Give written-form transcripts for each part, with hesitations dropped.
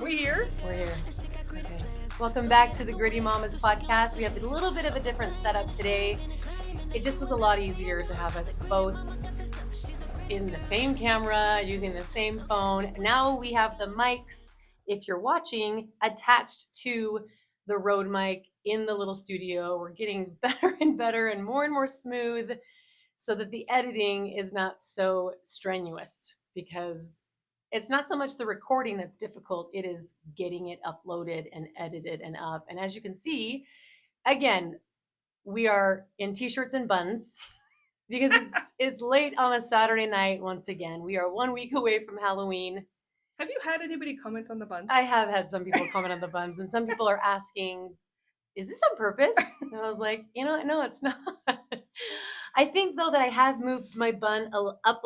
we here? We're here. Okay. Welcome back to the Gritty Mamas podcast. We have a little bit of a different setup today. It just was a lot easier to have us both in the same camera, using the same phone. Now we have the mics, if you're watching, attached to the Rode mic in the little studio. We're getting better and better and more smooth so that the editing is not so strenuous, because it's not so much the recording that's difficult, it is getting it uploaded and edited and up. And as you can see, again, we are in t-shirts and buns because it's late on a Saturday night once again. We are 1 week away from Halloween. Have you had anybody comment on the buns? I have had some people comment on the buns, and some people are asking, is this on purpose? And I was like, no, it's not. I think, though, that I have moved my bun up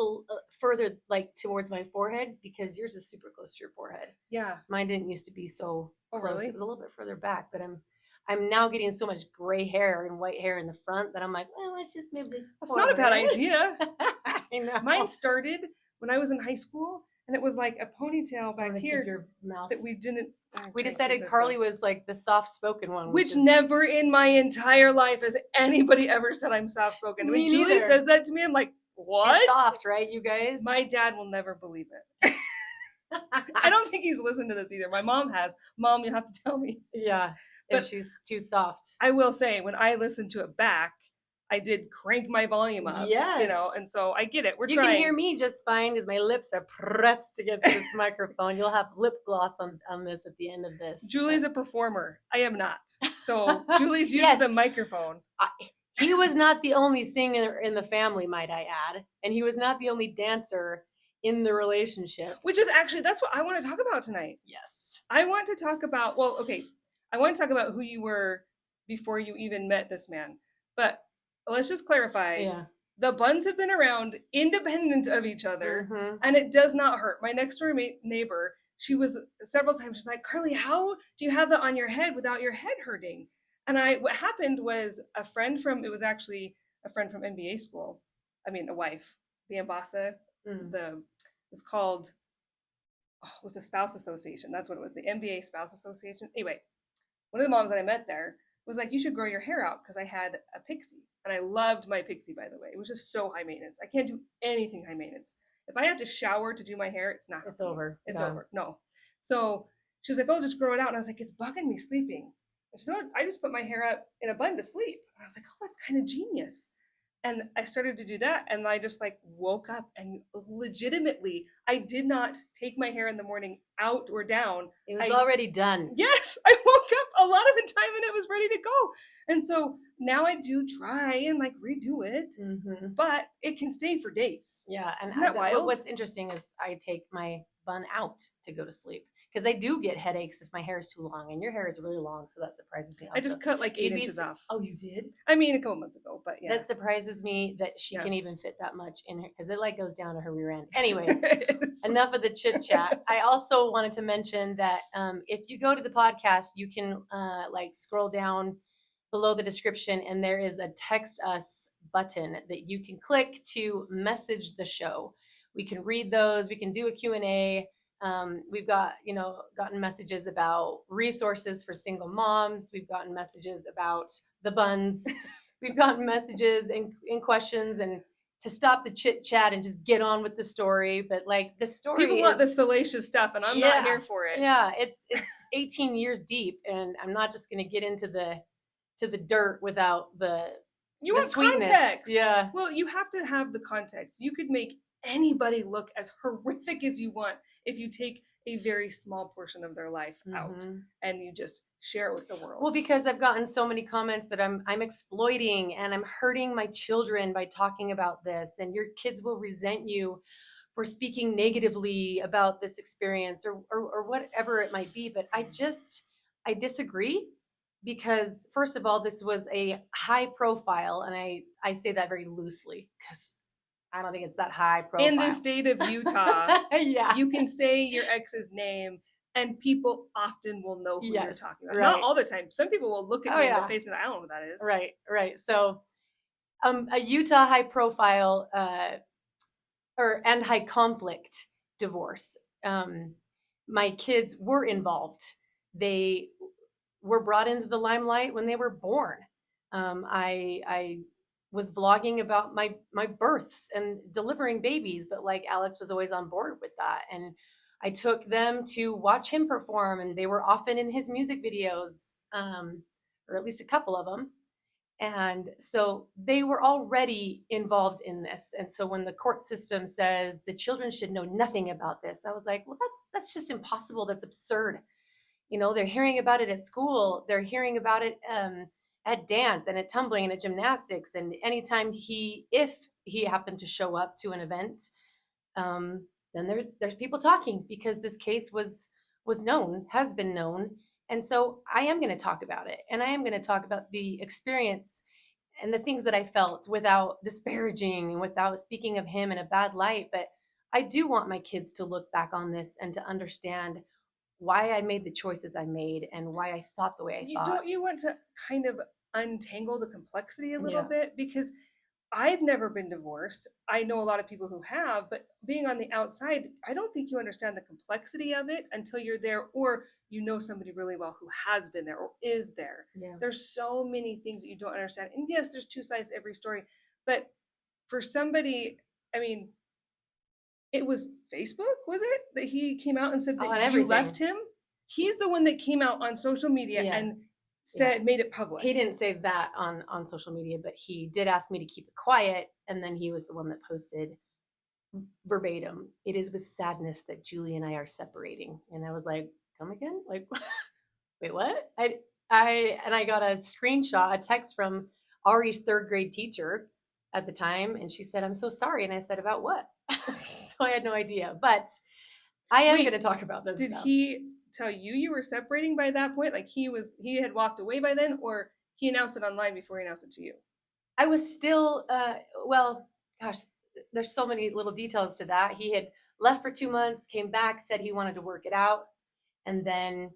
further, like towards my forehead, because yours is super close to your forehead. Yeah. Mine didn't used to be so close. Really? It was a little bit further back, but I'm now getting so much gray hair and white hair in the front that I'm like, well, let's just move this That's forward. not a bad idea. I know. Mine started when I was in high school, and it was like a ponytail back Keep here your mouth. that we didn't. We decided Carly was like the soft-spoken one, which never in my entire life has anybody ever said I'm soft-spoken. When Julie says that to me, I'm like, what? She's soft, right, you guys? My dad will never believe it. I don't think he's listened to this either. My mom has. Mom, you have to tell me. Yeah, but if she's too soft. I will say, when I listened to it back, I did crank my volume up. Yes. And so I get it. You can hear me just fine because my lips are pressed against this microphone. You'll have lip gloss on this at the end of this. Julie's a performer. I am not. So Julie's used the microphone. He was not the only singer in the family, might I add. And he was not the only dancer in the relationship. Which is actually, that's what I want to talk about tonight. Yes. I want to talk about, I want to talk about who you were before you even met this man. But let's just clarify. Yeah. The buns have been around independent of each other, and it does not hurt. My next door neighbor, she was several times, she's like, Carly, how do you have that on your head without your head hurting? And what happened was it was actually a friend from MBA school. I mean, a wife, the Ambassa, it's called, it was the Spouse Association. That's what it was, the MBA Spouse Association. Anyway, one of the moms that I met there was like, you should grow your hair out, because I had a pixie. And I loved my pixie, by the way. It was just so high maintenance. I can't do anything high maintenance. If I have to shower to do my hair, it's not. It's over. It's over. No. So she was like, oh, just grow it out. And I was like, it's bugging me sleeping. And she said, I just put my hair up in a bun to sleep. And I was like, oh, that's kind of genius. And I started to do that. And I just like woke up, and legitimately, I did not take my hair in the morning out or down. It was already done. Yes. I woke up a lot of the time and it was ready to go. And so now I do try and like redo it, but it can stay for days. Yeah. And isn't that wild? What's interesting is I take my bun out to go to sleep, because I do get headaches if my hair is too long, and your hair is really long, so that surprises me also. I just cut like 8 inches off. Oh, you did? I mean, a couple months ago, but yeah. That surprises me that she can even fit that much in her, because it like goes down to her rear end. Anyway, enough of the chit chat. I also wanted to mention that if you go to the podcast, you can like scroll down below the description, and there is a text us button that you can click to message the show. We can read those. We can do a Q&A. We've got, gotten messages about resources for single moms. We've gotten messages about the buns. We've gotten messages and questions, and to stop the chit chat and just get on with the story. But like, the story, people want the salacious stuff, and I'm not here for it. Yeah, it's 18 years deep, and I'm not just going to get into the dirt without the want sweetness. Context. Yeah. Well, you have to have the context. You could make anybody look as horrific as you want if you take a very small portion of their life out and you just share it with the world. Well, because I've gotten so many comments that I'm exploiting and I'm hurting my children by talking about this, and your kids will resent you for speaking negatively about this experience or whatever it might be. But I disagree, because first of all, this was a high profile, and I say that very loosely, because I don't think it's that high profile. In the state of Utah, yeah, you can say your ex's name, and people often will know who you're talking about. Right. Not all the time. Some people will look at me in the face and be like, I don't know what that is. Right. So a Utah high profile and high conflict divorce. my kids were involved. They were brought into the limelight when they were born. I was vlogging about my births and delivering babies, but like Alex was always on board with that. And I took them to watch him perform, and they were often in his music videos, or at least a couple of them. And so they were already involved in this. And so when the court system says the children should know nothing about this, I was like, well, that's just impossible. That's absurd. You know, they're hearing about it at school. They're hearing about it at dance and at tumbling and at gymnastics. And anytime if he happened to show up to an event, then there's people talking, because this case was known, has been known. And so I am going to talk about it, and I am going to talk about the experience and the things that I felt, without disparaging and without speaking of him in a bad light. But I do want my kids to look back on this and to understand why I made the choices I made and why I thought the way I thought. Don't you want to kind of untangle the complexity a little bit? Because I've never been divorced. I know a lot of people who have, but being on the outside, I don't think you understand the complexity of it until you're there, or you know somebody really well who has been there or is there. Yeah. There's so many things that you don't understand. And yes, there's two sides to every story, but for somebody, I mean, it was Facebook, was it, that he came out and said that you left him? He's the one that came out on social media and said, made it public. He didn't say that on social media, but he did ask me to keep it quiet. And then he was the one that posted verbatim, "It is with sadness that Julie and I are separating." And I was like, come again? Like, wait, what? I got a screenshot, a text from Ari's third grade teacher at the time. And she said, "I'm so sorry." And I said, "About what?" So I had no idea, but I am going to talk about this. Did he tell you were separating by that point? Like he had walked away by then, or he announced it online before he announced it to you? I was still, well, gosh, there's so many little details to that. He had left for 2 months, came back, said he wanted to work it out. And then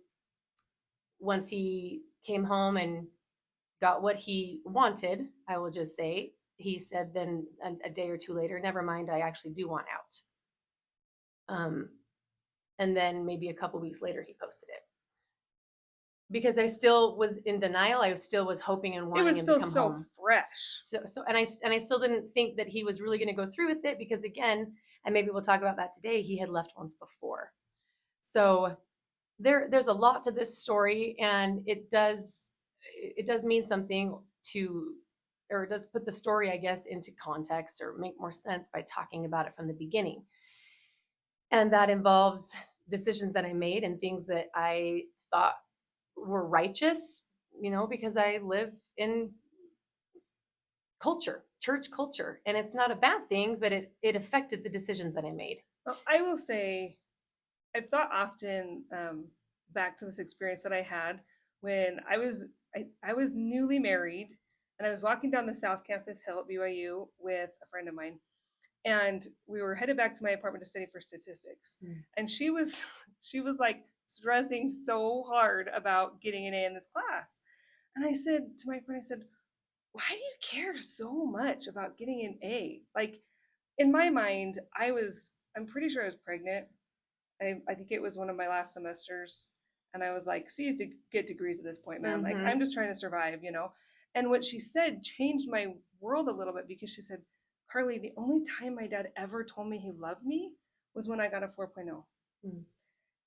once he came home and got what he wanted, I will just say, he said then a day or two later, "Never mind, I actually do want out." And then maybe a couple weeks later, he posted it. Because I still was in denial. I still was hoping and wanting him to come home. It was still so fresh. And I still didn't think that he was really going to go through with it, because again, and maybe we'll talk about that today, he had left once before. So there's a lot to this story, and it does mean something or it does put the story, I guess, into context or make more sense by talking about it from the beginning. And that involves decisions that I made and things that I thought were righteous, because I live in culture, church culture, and it's not a bad thing, but it affected the decisions that I made. Well, I will say, I've thought often back to this experience that I had when I was newly married, and I was walking down the South Campus Hill at BYU with a friend of mine. And we were headed back to my apartment to study for statistics. And she was like stressing so hard about getting an A in this class. And I said to my friend, I said, "Why do you care so much about getting an A?" Like, in my mind, I'm pretty sure I was pregnant. I think it was one of my last semesters. And I was like, C's to get degrees at this point, man. Like, I'm just trying to survive, And what she said changed my world a little bit, because she said, "Carly, the only time my dad ever told me he loved me was when I got a 4.0.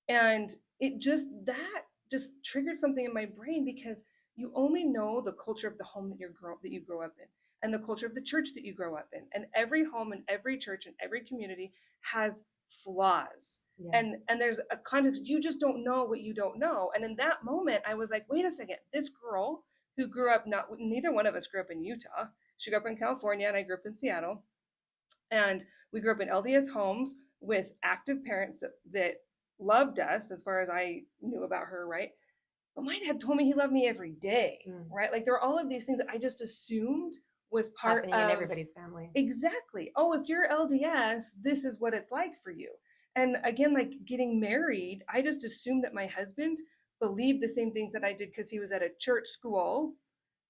And that just triggered something in my brain, because you only know the culture of the home that you grow up in, and the culture of the church that you grow up in. And every home and every church and every community has flaws. And there's a context. You just don't know what you don't know. And in that moment, I was like, wait a second, this girl who grew up, neither one of us grew up in Utah. She grew up in California, and I grew up in Seattle. And we grew up in LDS homes with active parents that loved us, as far as I knew about her, right? But my dad told me he loved me every day, right? Like, there are all of these things that I just assumed was part of everybody's family. Exactly. Oh, if you're LDS, this is what it's like for you. And again, like getting married, I just assumed that my husband believed the same things that I did, because he was at a church school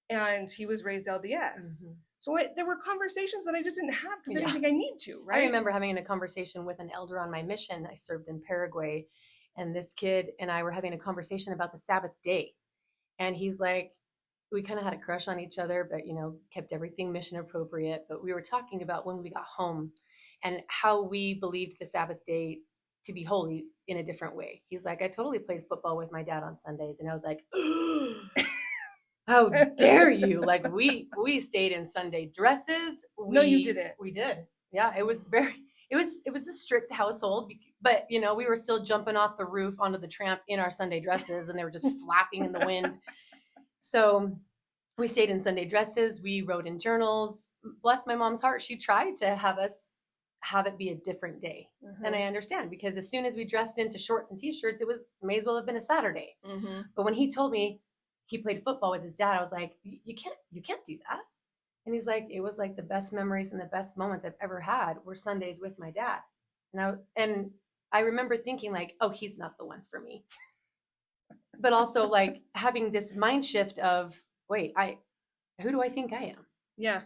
and he was raised LDS. So there were conversations that I just didn't have, because I didn't think I need to, right? I remember having a conversation with an elder on my mission. I served in Paraguay, And this kid and I were having a conversation about the Sabbath day. And he's like, we kind of had a crush on each other, but, kept everything mission appropriate. But we were talking about when we got home and how we believed the Sabbath day to be holy in a different way. He's like, I totally played football with my dad on Sundays. And I was like, how dare you? Like we stayed in Sunday dresses. No, you didn't. We did. Yeah, it was a strict household, but we were still jumping off the roof onto the tramp in our Sunday dresses, and they were just flapping in the wind. So we stayed in Sunday dresses. We wrote in journals. Bless my mom's heart, she tried to have us have it be a different day. Mm-hmm. And I understand, because as soon as we dressed into shorts and t-shirts, it may as well have been a Saturday. Mm-hmm. But when he told me he played football with his dad, I was like, you can't do that. And he's like, it was like the best memories and the best moments I've ever had were Sundays with my dad. And I remember thinking like, oh, he's not the one for me. But also like having this mind shift of, wait, who do I think I am? Yeah.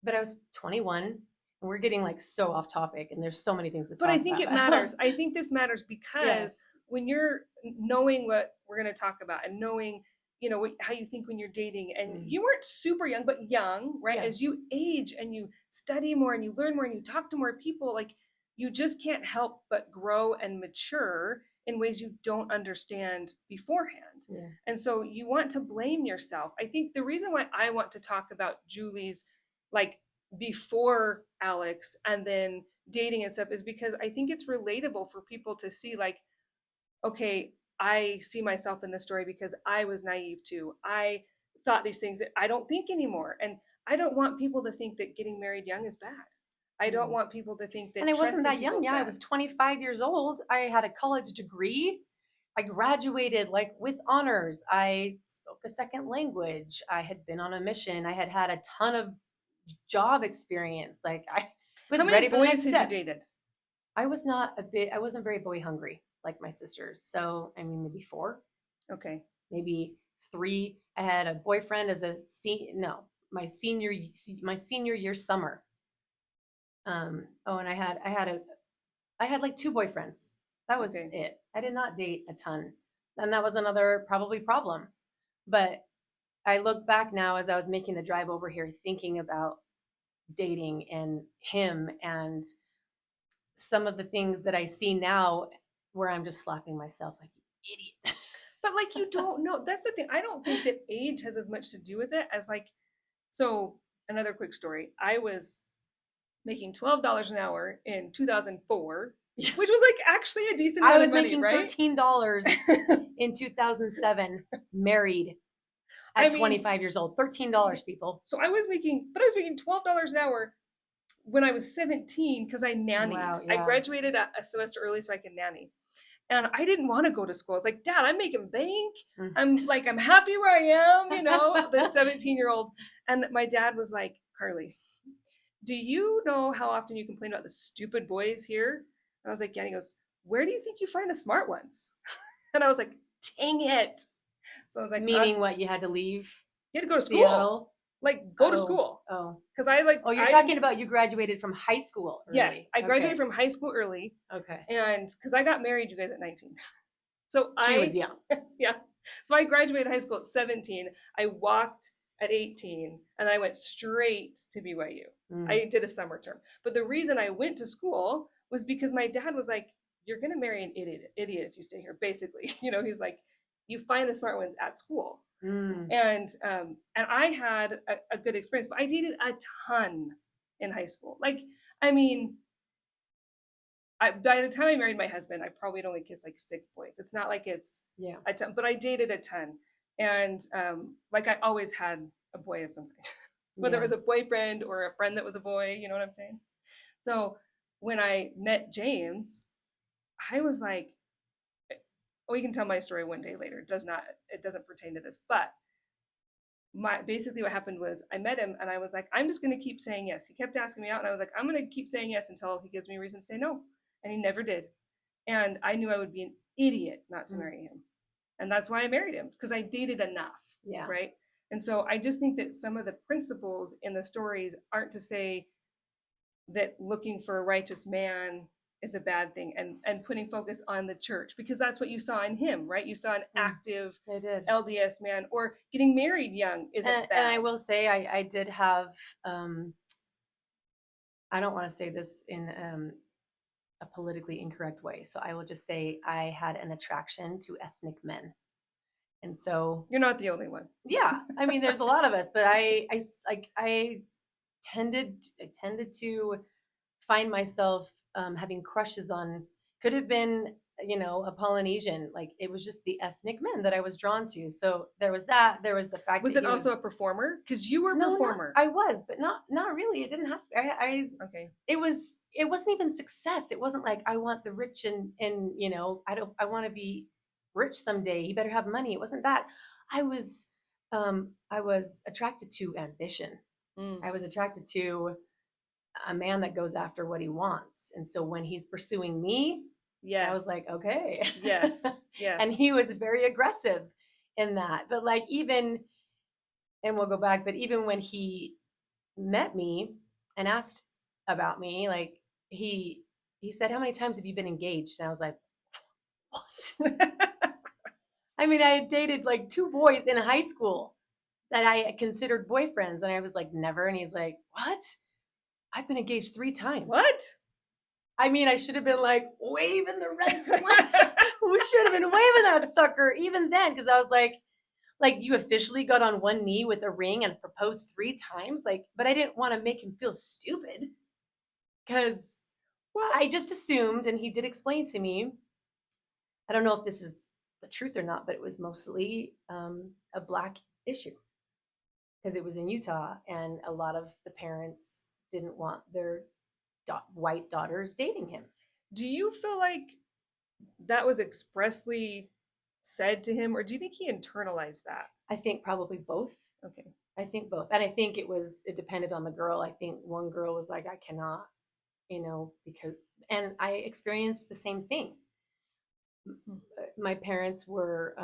But I was 21, and we're getting like so off topic, and there's so many things to talk about. But I think it matters. I think this matters because when you're knowing what we're going to talk about and knowing, how you think when you're dating, and you weren't super young, but young, right? Yeah. As you age and you study more and you learn more and you talk to more people, like you just can't help but grow and mature in ways you don't understand beforehand. Yeah. And so you want to blame yourself. I think the reason why I want to talk about Julie's like before Alex and then dating and stuff is because I think it's relatable for people to see like, okay, I see myself in this story because I was naive too. I thought these things that I don't think anymore. And I don't want people to think that getting married young is bad. I don't want people to think that. And I wasn't that young. Yeah, I was 25 years old. I had a college degree. I graduated like with honors. I spoke a second language. I had been on a mission. I had had a ton of job experience. Like I was ready for the next step. How many boys had you dated? I wasn't very boy hungry like my sisters. So, I mean, maybe 4. Okay. Maybe 3. I had a boyfriend as my senior year summer. And I had like 2 boyfriends. That was it. I did not date a ton. And that was another probably problem. But I look back now as I was making the drive over here, thinking about dating and him and some of the things that I see now where I'm just slapping myself like, you idiot. But like, you don't know. That's the thing. I don't think that age has as much to do with it as like, so another quick story. I was making $12 an hour in 2004, which was like actually a decent amount of money, right? I was making $13 in 2007, married at 25 years old. $13, people. So I was making $12 an hour when I was 17 because I nannied. Wow, yeah. I graduated a semester early so I could nanny. And I didn't want to go to school. I was like, Dad, I'm making bank. Mm-hmm. I'm happy where I am, this 17-year-old. And my dad was like, Carly, do you know how often you complain about the stupid boys here? And I was like, yeah. And he goes, where do you think you find the smart ones? And I was like, dang it. So I was like, meaning what? You had to leave? You had to go to school. Like, go to school. Oh. Because you're talking about you graduated from high school early. Yes, I graduated from high school early. Okay. And because I got married, you guys, at 19. So she was young. Yeah. So I graduated high school at 17. I walked at 18, and I went straight to BYU. Mm. I did a summer term. But the reason I went to school was because my dad was like, you're going to marry an idiot if you stay here, basically. He's like, you find the smart ones at school. Mm. And I had a good experience, but I dated a ton in high school. Like, I mean, by the time I married my husband, I probably had only kissed like 6 boys. It's not like it's a ton, but I dated a ton. And I always had a boy of some kind, whether it was a boyfriend or a friend that was a boy, you know what I'm saying? So when I met James, I was like, we can tell my story one day later. It doesn't pertain to this, but basically what happened was I met him and I was like, I'm just going to keep saying yes. He kept asking me out and I was like, I'm going to keep saying yes until he gives me a reason to say no. And he never did. And I knew I would be an idiot not to marry him. And that's why I married him, because I dated enough. Yeah. Right. And so I just think that some of the principles in the stories aren't to say that looking for a righteous man is a bad thing, and putting focus on the church, because that's what you saw in him, right? You saw an active I did. LDS man, or getting married young isn't bad. And I will say I did have, I don't want to say this in a politically incorrect way, so I will just say I had an attraction to ethnic men. And so You're not the only one. yeah, I mean, there's a lot of us, but I tended to find myself having crushes on, could have been, a Polynesian. Like, it was just the ethnic men that I was drawn to. So there was that. There was the fact Was that it also a performer? Because you were a performer. I was, but not really. It didn't have to be. Okay. It wasn't even success. It wasn't like I want the rich and I want to be rich someday. You better have money. It wasn't that. I was attracted to ambition. I was attracted to a man that goes after what he wants. And so when he's pursuing me, I was like, okay. Yes. Yes. And he was very aggressive in that. But like, even, and we'll go back, but even when he met me and asked about me, like, he said, "How many times have you been engaged?" And I was like, what? I mean, I had dated like 2 boys in high school that I considered boyfriends. And I was like, never. And he's like, what? I've been engaged 3 times. What? I mean, I should have been like waving the red flag. We should have been waving that sucker even then. Cause I was like, you officially got on one knee with a ring and proposed 3 times. Like, but I didn't want to make him feel stupid. Cause I just assumed, and he did explain to me, I don't know if this is the truth or not, but it was mostly a Black issue. Because it was in Utah, and a lot of the parents didn't want their white daughters dating him. Do you feel like that was expressly said to him, or do you think he internalized that? I think probably both. Okay. I think both. And I think it depended on the girl. I think one girl was like, I cannot, because, and I experienced the same thing. My parents were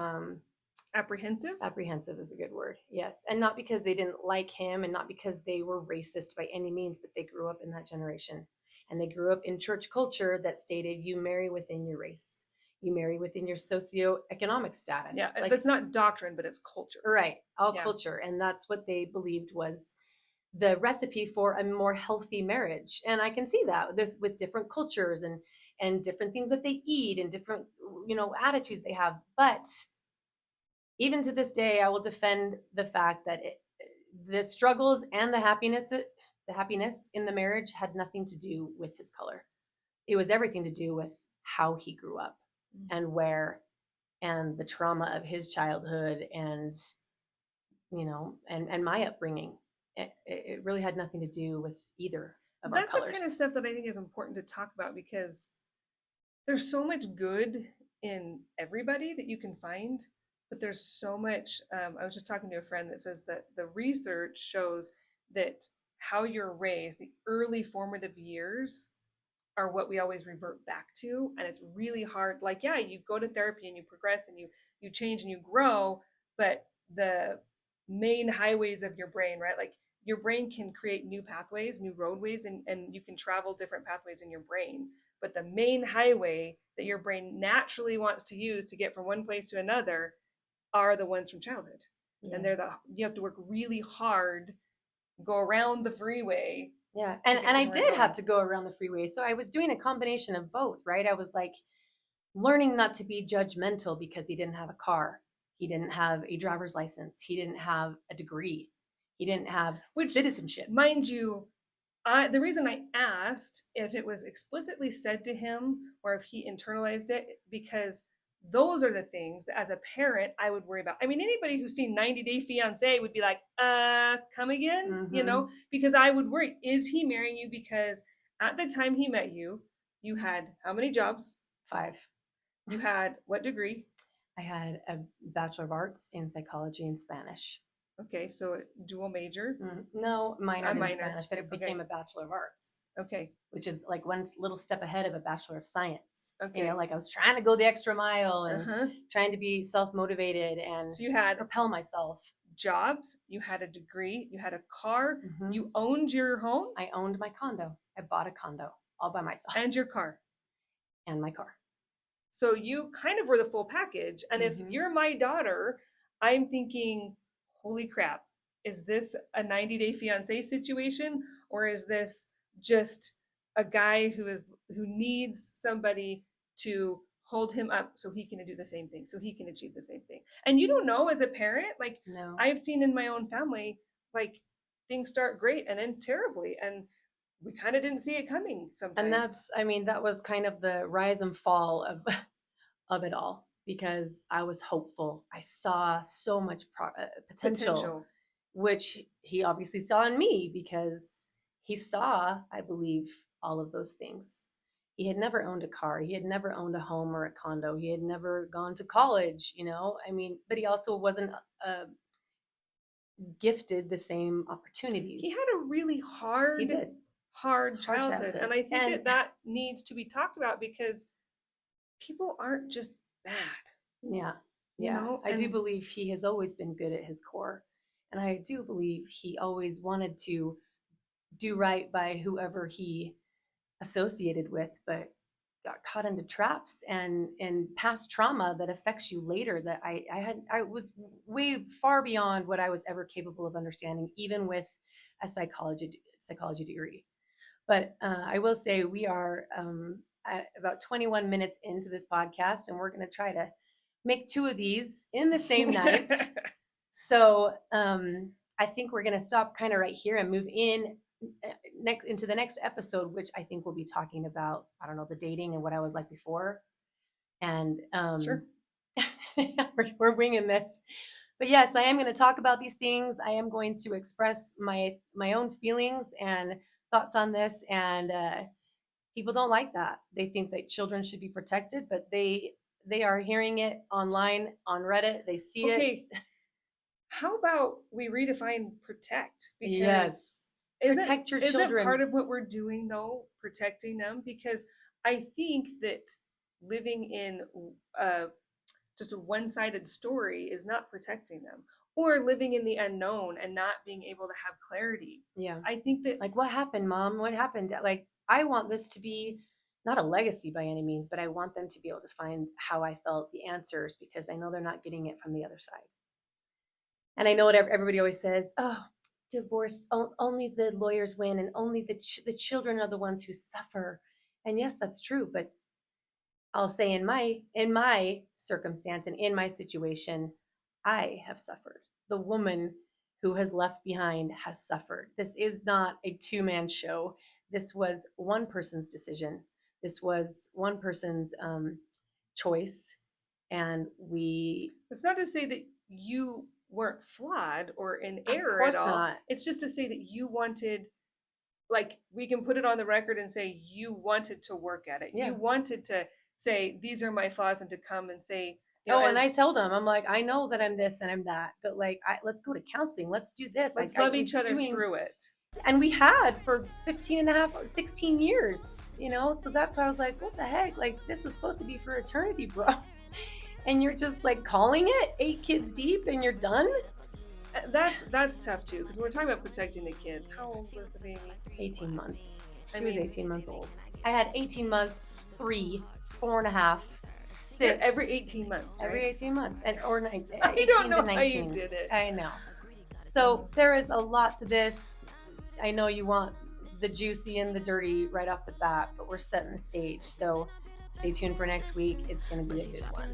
apprehensive. Apprehensive is a good word. Yes. And not because they didn't like him, and not because they were racist by any means, but they grew up in that generation, and they grew up in church culture that stated you marry within your race, you marry within your socioeconomic status. Yeah. Like, that's not doctrine, but it's culture. Right. All culture. And that's what they believed was the recipe for a more healthy marriage. And I can see that with different cultures and different things that they eat and different, attitudes they have. But even to this day, I will defend the fact that the struggles and the happiness in the marriage had nothing to do with his color. It was everything to do with how he grew up and where, and the trauma of his childhood, and and my upbringing. It really had nothing to do with either of our colors. That's the kind of stuff that I think is important to talk about, because there's so much good in everybody that you can find, but there's so much. I was just talking to a friend that says that the research shows that how you're raised, the early formative years, are what we always revert back to. And it's really hard. Like, yeah, you go to therapy and you progress and you change and you grow, but the main highways of your brain, right? Like, your brain can create new pathways, new roadways, and you can travel different pathways in your brain. But the main highway that your brain naturally wants to use to get from one place to another are the ones from childhood. Yeah. And you have to work really hard, go around the freeway. Yeah. And I did have to go around the freeway. So I was doing a combination of both, right? I was like learning not to be judgmental because he didn't have a car. He didn't have a driver's license. He didn't have a degree. He didn't have citizenship. Mind you, the reason I asked if it was explicitly said to him or if he internalized it, because those are the things that as a parent I would worry about. I mean, anybody who's seen 90 Day Fiancé would be like, come again, because I would worry, is he marrying you? Because at the time he met you, you had how many jobs? 5. You had what degree? I had a Bachelor of Arts in Psychology and Spanish. Okay, so a dual major? No, minor in Spanish, but it became a Bachelor of Arts. Okay. Which is like one little step ahead of a Bachelor of Science. Okay. Like I was trying to go the extra mile and trying to be self-motivated and so you had propel myself. Jobs, you had a degree, you had a car, you owned your home? I owned my condo. I bought a condo all by myself. And your car? and my car. So you kind of were the full package. And if you're my daughter, I'm thinking, holy crap, is this a 90-day fiance situation? Or is this just a guy who needs somebody to hold him up so he can do the same thing, so he can achieve the same thing? And you don't know as a parent, like No. I've seen in my own family, like things start great and then terribly. And we kind of didn't see it coming sometimes. And that was kind of the rise and fall of it all, because I was hopeful. I saw so much potential, which he obviously saw in me, because he saw, I believe, all of those things. He had never owned a car. He had never owned a home or a condo. He had never gone to college, but he also wasn't gifted the same opportunities. He had a really hard childhood. And I think that needs to be talked about, because people aren't just bad. Yeah. I do believe he has always been good at his core. And I do believe he always wanted to do right by whoever he associated with, but got caught into traps and past trauma that affects you later, that I was way far beyond what I was ever capable of understanding, even with a psychology degree. But I will say we are at about 21 minutes into this podcast, and we're going to try to make 2 of these in the same night. So I think we're going to stop kind of right here and move into the next episode, which I think we'll be talking about, I don't know, the dating and what I was like before. And sure. we're winging this. But yes, I am going to talk about these things. I am going to express my own feelings and thoughts on this. And people don't like that. They think that children should be protected, but they are hearing it online on Reddit. They see it. How about we redefine protect? Because yes. Protect your children. Isn't part of what we're doing, though, protecting them? Because I think that living in just a one-sided story is not protecting them, or living in the unknown and not being able to have clarity. Yeah. I think that, like, what happened, Mom? What happened? Like, I want this to be not a legacy by any means, but I want them to be able to find how I felt, the answers, because I know they're not getting it from the other side. And I know what everybody always says, oh, divorce, only the lawyers win, and only the children are the ones who suffer. And yes, that's true. But I'll say in my circumstance and in my situation, I have suffered. The woman who has left behind has suffered. This is not a 2-man show. This was one person's decision. This was one person's choice. And it's not to say that you weren't flawed or in error at all. Not. It's just to say that you wanted, like, we can put it on the record and say you wanted to work at it. Yeah. You wanted to say, these are my flaws, and to come and say, and I tell them, I'm like, I know that I'm this and I'm that, but like, let's go to counseling. Let's do this. Let's love each other through it. And we had for 16 years, so that's why I was like, what the heck? Like, this was supposed to be for eternity, bro. And you're just like calling it 8 kids deep and you're done? That's tough too, because we're talking about protecting the kids. How old was the baby? 18 months. She was 18 months old. I had 18 months, 3, 4.5, 6. Yeah, every 18 months, right? Every 18 months. Or 19. I don't know how you did it. I know. So there is a lot to this. I know you want the juicy and the dirty right off the bat, but we're setting the stage. So stay tuned for next week. It's going to be a good one.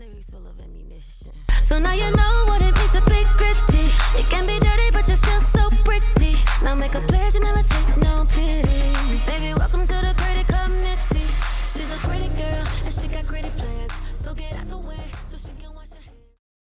So now you know what it means to be gritty. It can be dirty, but you're still so pretty. Now make a pledge and never take no pity. Baby, welcome to the gritty committee. She's a gritty girl and she got gritty plans. So get out the way.